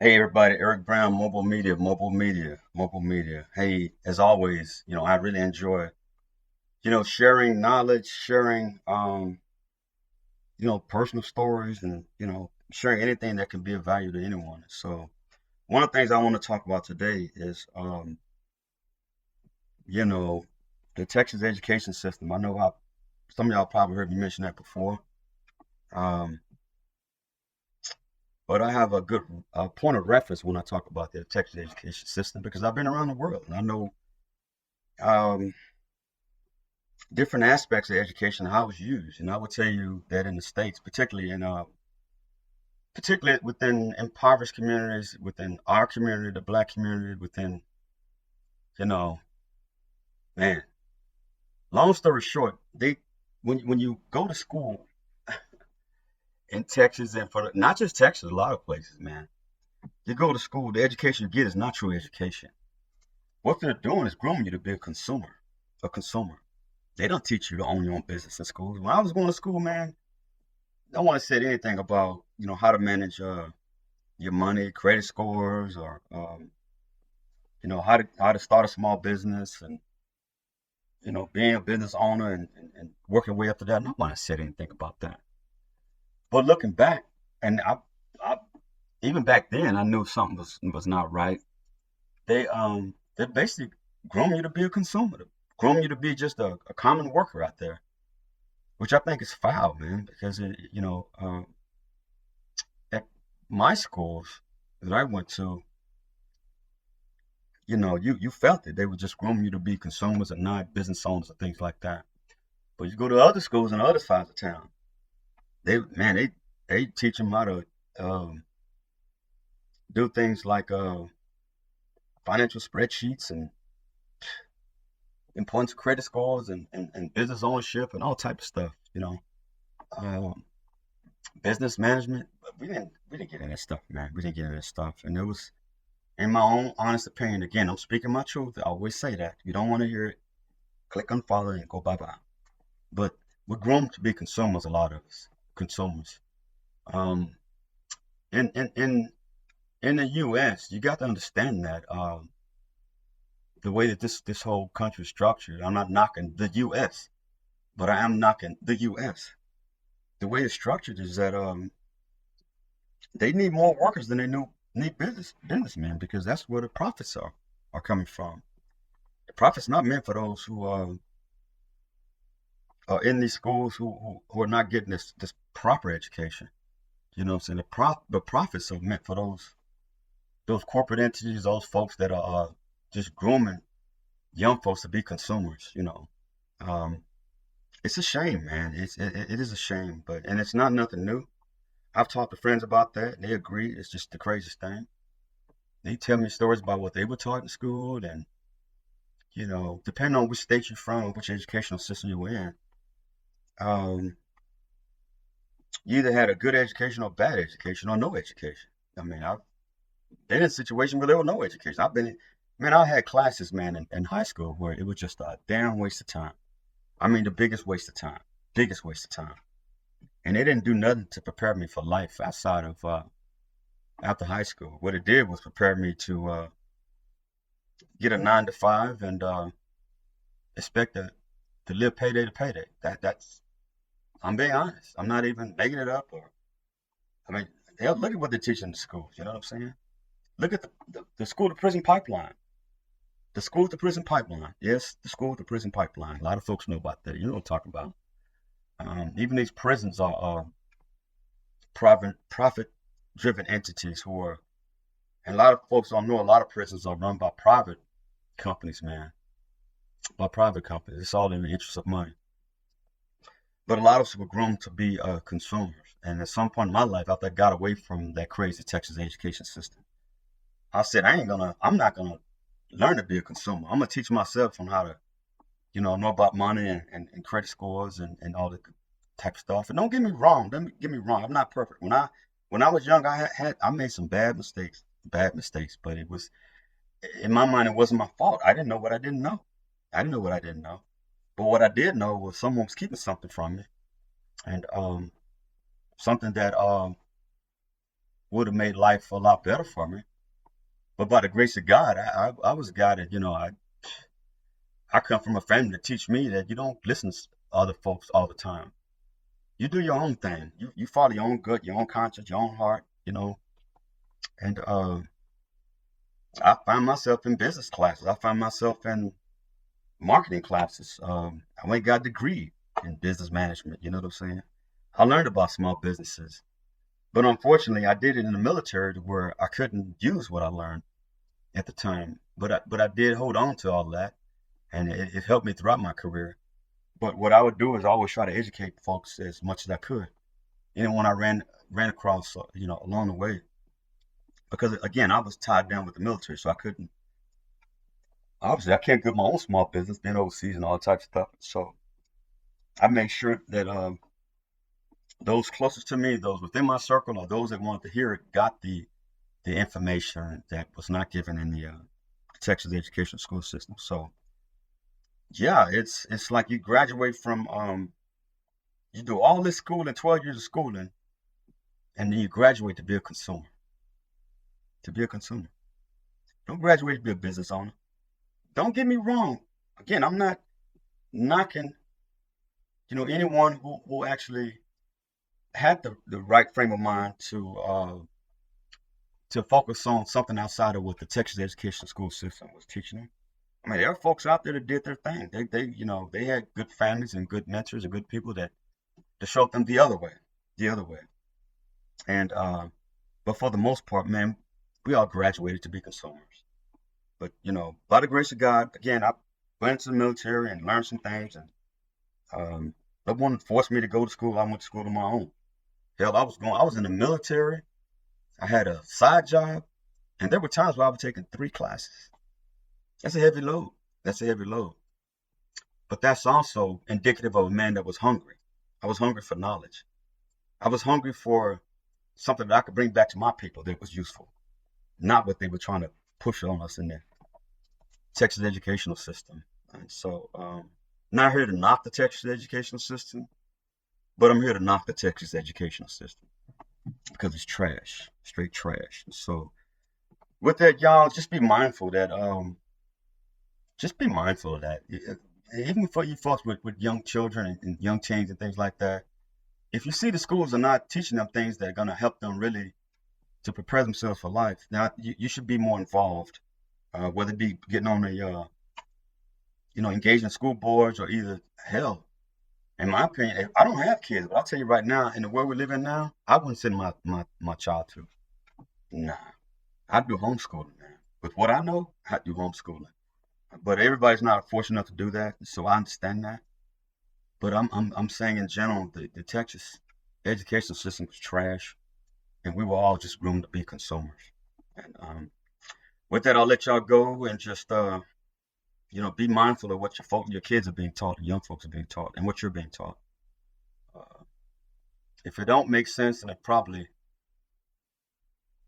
Hey everybody, Eric Brown, Mobile Media. Hey, as always, I really enjoy, sharing knowledge, sharing, personal stories and, sharing anything that can be of value to anyone. So one of the things I want to talk about today is, you know, the Texas education system. Some of y'all probably heard me mention that before. Um, but I have a good point of reference when I talk about the Texas education system because I've been around the world and I know, um, different aspects of education and how it's used. And I would tell you that in the states, particularly within impoverished communities, within our community, the black community, within you know, man. Long story short, they when you go to school in Texas and not just Texas, a lot of places, man. You go to school, the education you get is not true education. What they're doing is grooming you to be a consumer, a consumer. They don't teach you to own your own business in schools. When I was going to school, man, no one said anything about how to manage your money, credit scores, or how to start a small business, and being a business owner and working way up to that. Nobody said anything about that. But looking back, and I even back then, I knew something was not right. They basically groom you to be a consumer, groom you to be just a common worker out there, which I think is foul, man. Because at my schools that I went to, you felt it. They were just grooming you to be consumers and not business owners and things like that. But you go to other schools in other sides of town, they teach them how to um, do things like financial spreadsheets and important credit scores and business ownership and all type of stuff. Um, business management. But we didn't get into that stuff, man. We didn't get into that stuff, and it was, in my own honest opinion. Again, I'm speaking my truth. I always say that. If you don't want to hear it, click on follow and go bye bye. But we're grown to be consumers, a lot of us consumers. Um, in in in in the U.S., you got to understand that the way that this whole country is structured. I'm not knocking the U.S., but I am knocking the U.S. The way it's structured is that they need more workers than they need businessmen because that's where the profits are coming from. The profits not meant for those who are in these schools who are not getting this proper education. You know what I'm saying? The profits are meant for those corporate entities, those folks that are just grooming young folks to be consumers. Um, it's a shame, man. It is a shame, and it's not nothing new. I've talked to friends about that, and they agree. It's just the craziest thing. They tell me stories about what they were taught in school, and depending on which state you're from, which educational system you're in, um, you either had a good education or bad education or no education. I mean, I've been in a situation where there was no education. Man, I had classes, man, in high school where it was just a damn waste of time. I mean, the biggest waste of time. And they didn't do nothing to prepare me for life outside of after high school. What it did was prepare me to get a 9 to 5 and expect to live payday to payday. That's I'm being honest. I'm not even making it up. Or I mean, hell, look at what they teach in the schools. You know what I'm saying? Look at the school to prison pipeline. The school to prison pipeline. Yes, the school to prison pipeline. A lot of folks know about that. You know what I'm talking about. Even these prisons are profit driven entities who are, and a lot of folks don't know, a lot of prisons are run by private companies, man. By private companies. It's all in the interest of money. But a lot of us were groomed to be consumers. And at some point in my life, after I got away from that crazy Texas education system, I said, I'm not gonna learn to be a consumer. I'm gonna teach myself on how to, know about money and credit scores and all that type of stuff. And don't get me wrong. Don't get me wrong. I'm not perfect. When I was young, I made some bad mistakes. But it was, in my mind, it wasn't my fault. I didn't know what I didn't know. I didn't know what I didn't know. But what I did know was someone was keeping something from me, and something that would have made life a lot better for me. But by the grace of God, I was a guy that, I come from a family that teach me that you don't listen to other folks all the time. You do your own thing. You follow your own gut, your own conscience, your own heart, And I find myself in business classes. I find myself in marketing classes. I went and got a degree in business management. You know what I'm saying? I learned about small businesses. But unfortunately, I did it in the military to where I couldn't use what I learned at the time. But I did hold on to all that, and it helped me throughout my career. But what I would do is always try to educate folks as much as I could. And when I ran across, along the way, because again, I was tied down with the military, so I couldn't. Obviously, I can't get my own small business, being overseas and all types of stuff. So I made sure that those closest to me, those within my circle, or those that wanted to hear it, got the information that was not given in the Texas education school system. So yeah, it's like you graduate from you do all this schooling, 12 years of schooling, and then you graduate to be a consumer. To be a consumer. Don't graduate to be a business owner. Don't get me wrong. Again, I'm not knocking, anyone who actually had the right frame of mind to focus on something outside of what the Texas education school system was teaching them. I mean, there are folks out there that did their thing. They had good families and good mentors and good people that showed them the other way, the other way. And but for the most part, man, we all graduated to be consumers. But by the grace of God, again, I went into the military and learned some things, and no one forced me to go to school. I went to school on my own. Hell, I was in the military. I had a side job, and there were times where I was taking 3 classes. That's a heavy load. That's a heavy load. But that's also indicative of a man that was hungry. I was hungry for knowledge. I was hungry for something that I could bring back to my people that was useful, not what they were trying to push on us in the Texas educational system. And so, not here to knock the Texas educational system, but I'm here to knock the Texas educational system because it's trash, straight trash. So, with that, y'all, just be mindful of that. Even for you folks with young children and young teens and things like that, if you see the schools are not teaching them things that are going to help them really to prepare themselves for life, now you should be more involved, whether it be getting on engaging school boards or either hell. In my opinion, I don't have kids, but I'll tell you right now, in the world we live in now, I wouldn't send my child to. Nah, I'd do homeschooling, man. With what I know, I'd do homeschooling. But everybody's not fortunate enough to do that, so I understand that. But I'm saying in general, the Texas education system was trash, and we were all just groomed to be consumers. And with that, I'll let y'all go and just be mindful of what your kids are being taught, young folks are being taught, and what you're being taught. Uh, if it don't make sense, then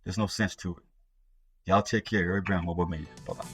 there's no sense to it. Y'all take care. Every brand MOBO-Media. Bye bye.